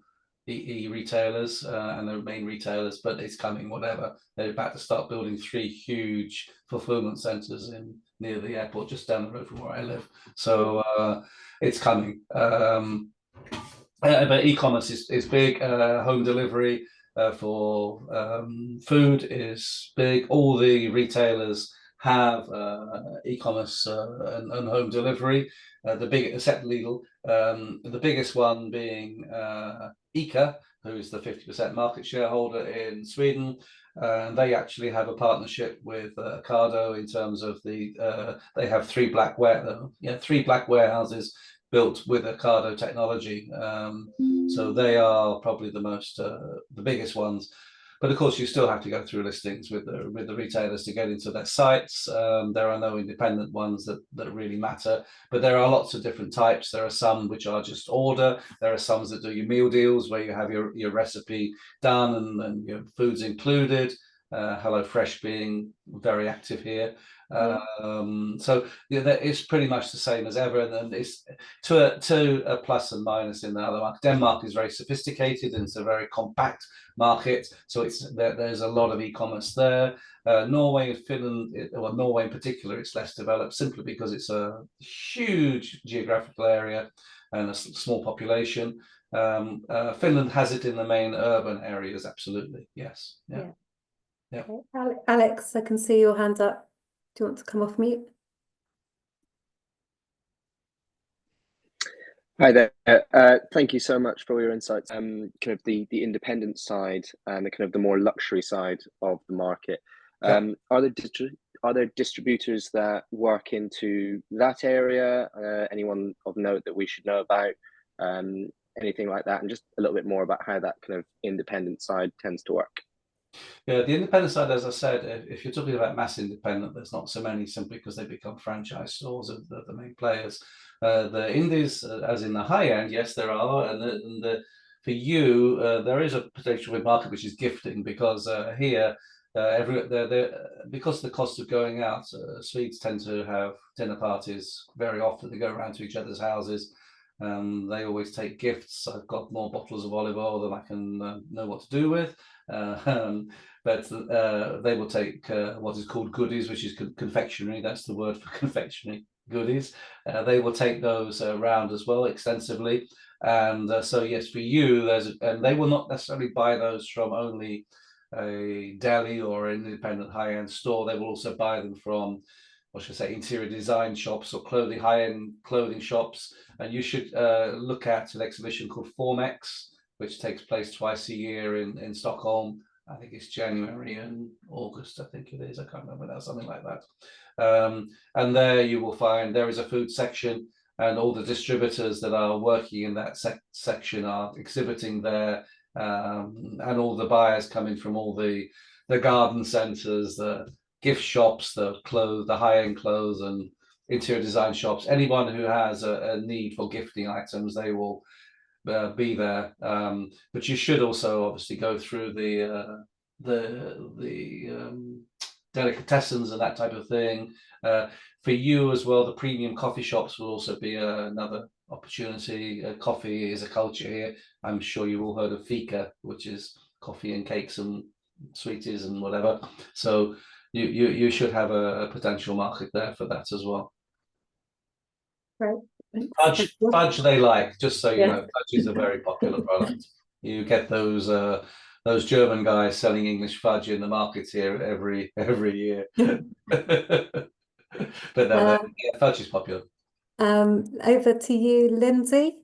retailers and the main retailers, but it's coming, whatever. They're about to start building 3 huge fulfillment centers near the airport, just down the road from where I live. So it's coming. But e-commerce is big. Home delivery for food is big. All the retailers have e-commerce and home delivery. The big, except Lidl, the biggest one being ICA, who's the 50% market shareholder in Sweden. They actually have a partnership with Ocado in terms of they have 3 black warehouses built with Ocado technology. So they are probably the biggest ones. But of course, you still have to go through listings with the retailers to get into their sites. There are no independent ones that really matter, but there are lots of different types. There are some which are just order. There are some that do your meal deals where you have your recipe done and your food's included. HelloFresh being very active here. So yeah, it's pretty much the same as ever, and it's to a plus and minus in the other market. Denmark is very sophisticated and it's a very compact market, so there's a lot of e-commerce there. Norway and Finland, well, Norway in particular, it's less developed simply because it's a huge geographical area and a small population. Finland has it in the main urban areas, absolutely, yes. Yeah. Okay. Alex, I can see your hand up. Do you want to come off mute? Hi there. Thank you so much for your insights. Kind of the independent side and the kind of the more luxury side of the market. Are there distributors that work into that area? Anyone of note that we should know about? Anything like that, and just a little bit more about how that kind of independent side tends to work. Yeah, the independent side, as I said, if you're talking about mass independent, there's not so many simply because they become franchise stores of the main players. The indies, as in the high end, yes, there are, and for you, there is a potential market which is gifting because here, because of the cost of going out, Swedes tend to have dinner parties very often. They go around to each other's houses. They always take gifts. I've got more bottles of olive oil than I can know what to do with. But they will take what is called goodies, which is confectionery. That's the word for confectionery, goodies. They will take those around as well extensively. And so, yes, for you, and they will not necessarily buy those from only a deli or an independent high-end store. They will also buy them from, what should I say, interior design shops or high-end clothing shops. And you should look at an exhibition called Formex, which takes place twice a year in Stockholm. I think it's January and August, I think it is. I can't remember now, something like that. And there you will find there is a food section, and all the distributors that are working in that section are exhibiting there, and all the buyers coming from all the garden centres, the gift shops, the high-end clothes and interior design shops. Anyone who has a need for gifting items, they will be there. But you should also obviously go through the delicatessens and that type of thing. For you as well, the premium coffee shops will also be another opportunity. Coffee is a culture here. I'm sure you all heard of fika, which is coffee and cakes and sweeties and whatever. So you should have a potential market there for that as well. Right. Thanks. Fudge they like, just so you Yeah. know, fudge is a very popular product. You get those German guys selling English fudge in the markets here every year. But no, yeah, fudge is popular. Over to you, Lindsay.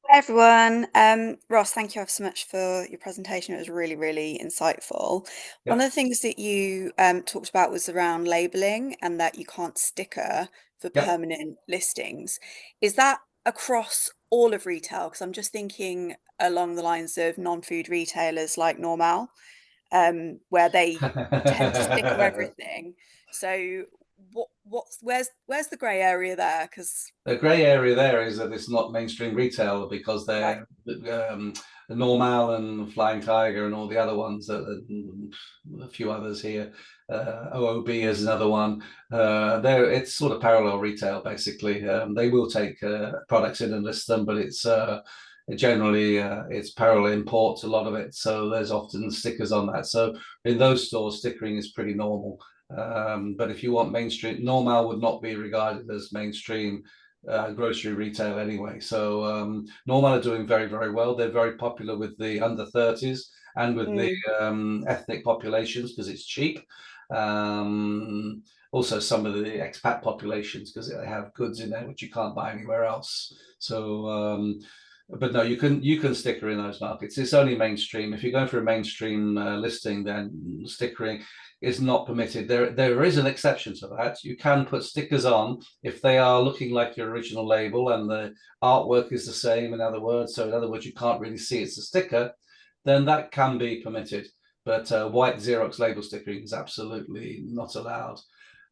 Hi everyone. Ross, thank you ever so much for your presentation. It was really, really insightful. One of the things that you talked about was around labeling and that you can't sticker for permanent listings. Is that across all of retail? Because I'm just thinking along the lines of non-food retailers like Normal, where they tend to sticker everything. So where's the grey area there? Because the grey area there is that it's not mainstream retail, because they're Normal and Flying Tiger and all the other ones, a few others here. OOB is another one. It's sort of parallel retail, basically. They will take products in and list them, but it's generally it's parallel imports, a lot of it. So there's often stickers on that. So in those stores, stickering is pretty normal. But if you want mainstream, Normal would not be regarded as mainstream grocery retail anyway. So Normal are doing very, very well. They're very popular with the under 30s and with the ethnic populations because it's cheap. Also some of the expat populations, because they have goods in there which you can't buy anywhere else. So but no, you can sticker in those markets. It's only mainstream. If you're going for a mainstream listing, then stickering is not permitted. There is an exception to that. You can put stickers on if they are looking like your original label and the artwork is the same, in other words. So in other words, you can't really see it's a sticker, then that can be permitted. But white Xerox label stickering is absolutely not allowed.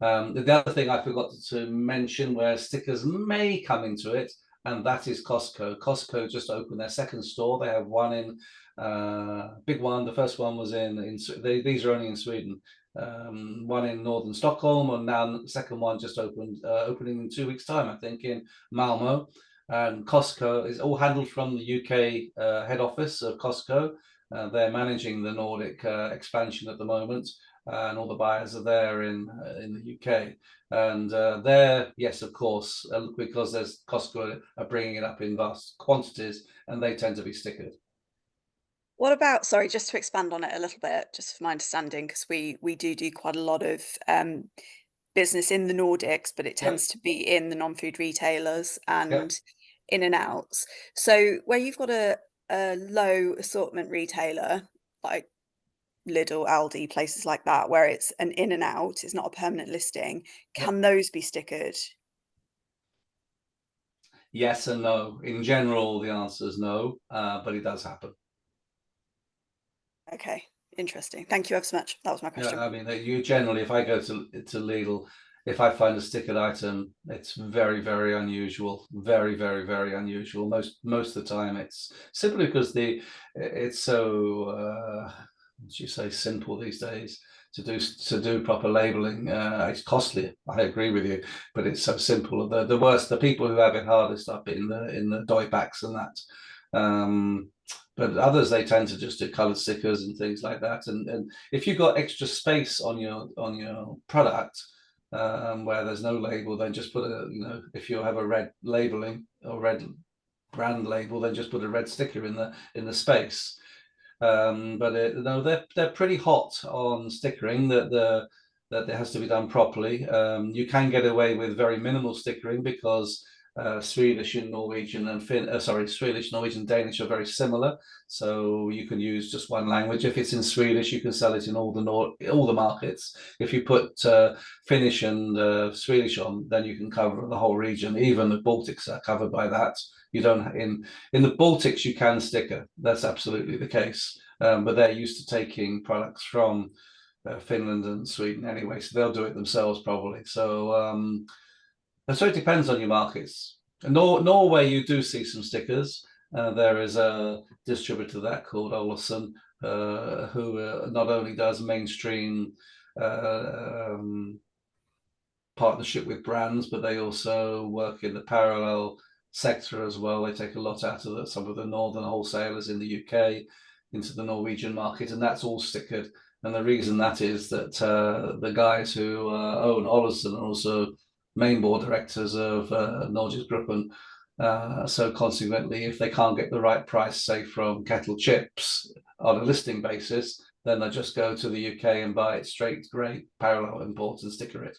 The other thing I forgot to mention where stickers may come into it, and that is Costco. Costco just opened their second store. They have one in big one. The first one was these are only in Sweden. One in northern Stockholm, and now the second one just opening in 2 weeks' time, I think, in Malmo. And Costco is all handled from the UK head office of Costco. They're managing the Nordic expansion at the moment, and all the buyers are there in the UK. And there, yes, of course, because there's Costco are bringing it up in vast quantities, and they tend to be stickered. what about, sorry, just to expand on it a little bit, just for my understanding, because we do quite a lot of business in the Nordics, but it tends to be in the non-food retailers and in and outs. So where you've got a low assortment retailer like Lidl, Aldi, places like that, where it's an in and out, it's not a permanent listing, can those be stickered? Yes and no. In general, the answer is no, but it does happen. Okay, interesting. Thank you ever so much. That was my question. Yeah, I mean, you generally, if I go to Lidl, if I find a stickered item, it's very, very unusual. Very, very, very unusual. Most of the time, it's simply because it's so what you say, simple these days to do proper labeling. It's costly. I agree with you, but it's so simple. The worst, the people who have it hardest up in the Deutbachs and that. But others, they tend to just do coloured stickers and things like that. And if you've got extra space on your product where there's no label, then just put if you have a red labeling or red brand label, then just put a red sticker in the space. But no, they're pretty hot on stickering. That it has to be done properly. You can get away with very minimal stickering because Swedish and Norwegian and Swedish, Norwegian, Danish are very similar. So you can use just one language. If it's in Swedish, you can sell it in all the markets. If you put Finnish and Swedish on, then you can cover the whole region. Even the Baltics are covered by that. You don't in the Baltics you can sticker. That's absolutely the case. But they're used to taking products from Finland and Sweden anyway, so they'll do it themselves probably. So it depends on your markets. In Norway, you do see some stickers. There is a distributor that called Olufsen, who not only does mainstream partnership with brands, but they also work in the parallel sector as well. They take a lot out of some of the northern wholesalers in the UK into the Norwegian market, and that's all stickered. And the reason that is that the guys who own Olufsen are also main board directors of Nordic Gruppen. So consequently, if they can't get the right price, say from Kettle Chips on a listing basis, then they just go to the UK and buy it straight grade parallel imports and sticker it.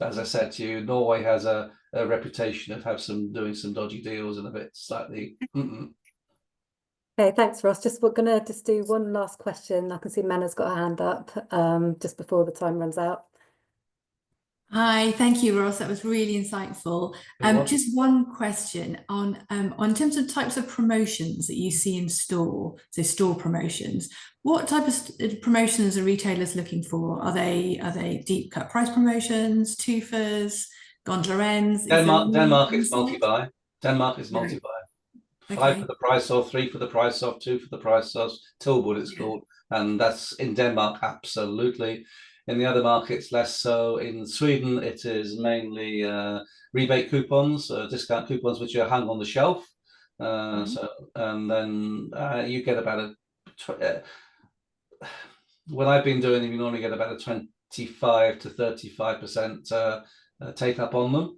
As I said to you, Norway has a reputation of doing some dodgy deals and a bit slightly. Okay, thanks, Ross. We're gonna do one last question. I can see Menna's got a hand up just before the time runs out. Hi, thank you, Ross. That was really insightful. Just one question on terms of types of promotions that you see in store, so store promotions. What type of promotions are retailers looking for? Are they deep cut price promotions, twofers, gondola ends? Denmark is multi-buy. Denmark is multi-buy. Okay. 5 for the price of, 3 for the price of, 2 for the price of, Tilbury it's called, and that's in Denmark absolutely. In the other markets, less so. In Sweden, it is mainly rebate coupons, discount coupons, which are hung on the shelf. And then you get about when I've been doing them, you normally get about a 25 to 35% take up on them.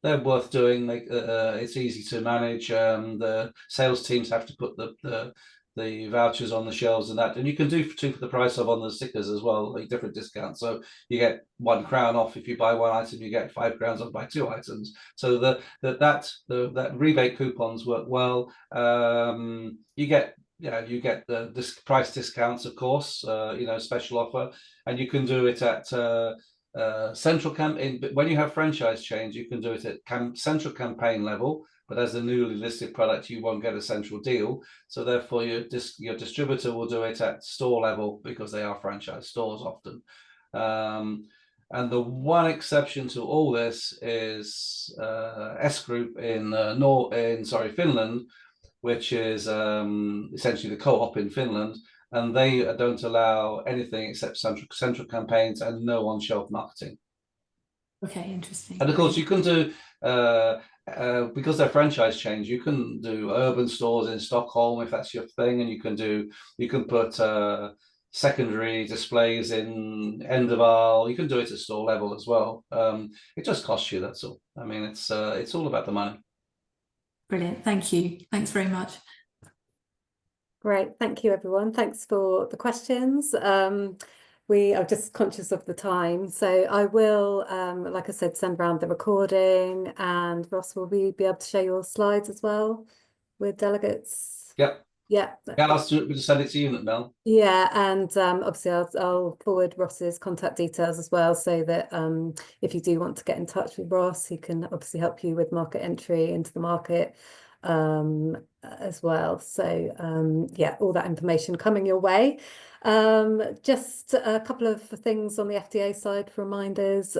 They're worth doing. It's easy to manage. The sales teams have to put the vouchers on the shelves and that, and you can do 2 for the price of on the stickers as well, like different discounts. So you get £1 off if you buy 1 item, you get £5 off by 2 items. So that rebate coupons work well. You get the price discounts, of course, special offer, and you can do it at central campaign. When you have franchise chains, you can do it at central campaign level, but as a newly listed product, you won't get a central deal. So therefore, your distributor will do it at store level because they are franchise stores often. And the one exception to all this is S Group in Finland, which is essentially the co-op in Finland, and they don't allow anything except central campaigns and no on-shelf marketing. Okay, interesting. And of course, you can do because they're franchise chains, you can do urban stores in Stockholm if that's your thing, and you can put secondary displays in Enderval. You can do it at store level as well. It just costs you, that's all. I mean, it's all about the money. Brilliant, thank you. Thanks very much. Great, thank you everyone. Thanks for the questions. We are just conscious of the time, so I will, like I said, send around the recording, and Ross, will we be able to share your slides as well with delegates? Yep. Yeah. I'll just send it to you, Mel. Yeah, and obviously I'll forward Ross's contact details as well, so that if you do want to get in touch with Ross, he can obviously help you with market entry into the market as well. So yeah, all that information coming your way. Just a couple of things on the FDA side for reminders.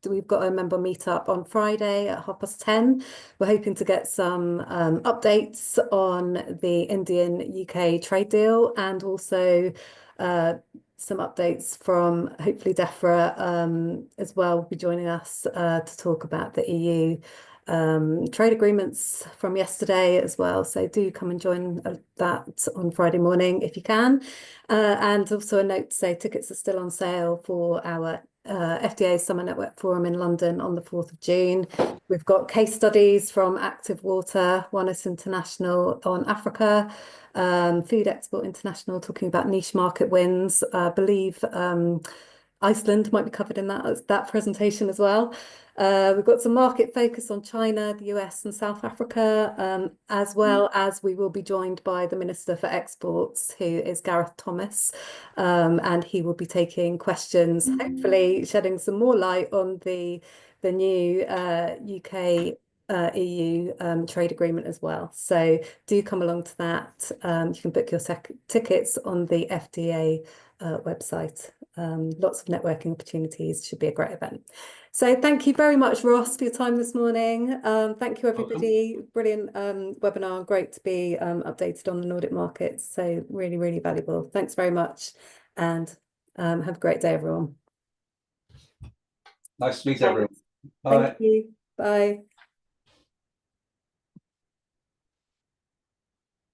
We've got a member meetup on Friday at 10:30. We're hoping to get some updates on the Indian-UK trade deal, and also some updates from hopefully DEFRA as well will be joining us to talk about the EU trade agreements from yesterday as well. So do come and join that on Friday morning if you can. And also a note to say tickets are still on sale for our FDA Summer Network Forum in London on the 4th of June. We've got case studies from Active Water, Onus International on Africa, Food Export International talking about niche market wins. I believe Iceland might be covered in that presentation as well. We've got some market focus on China, the US and South Africa, as well as we will be joined by the Minister for Exports, who is Gareth Thomas, and he will be taking questions, hopefully shedding some more light on the new UK EU trade agreement as well. So do come along to that. You can book your tickets on the FDA website. Lots of networking opportunities. Should be a great event. So thank you very much, Ross, for your time this morning. Thank you, everybody. Welcome. Brilliant webinar. Great to be updated on the Nordic markets. So really, really valuable. Thanks very much, and have a great day, everyone. Nice to meet everyone. Thank you. Bye.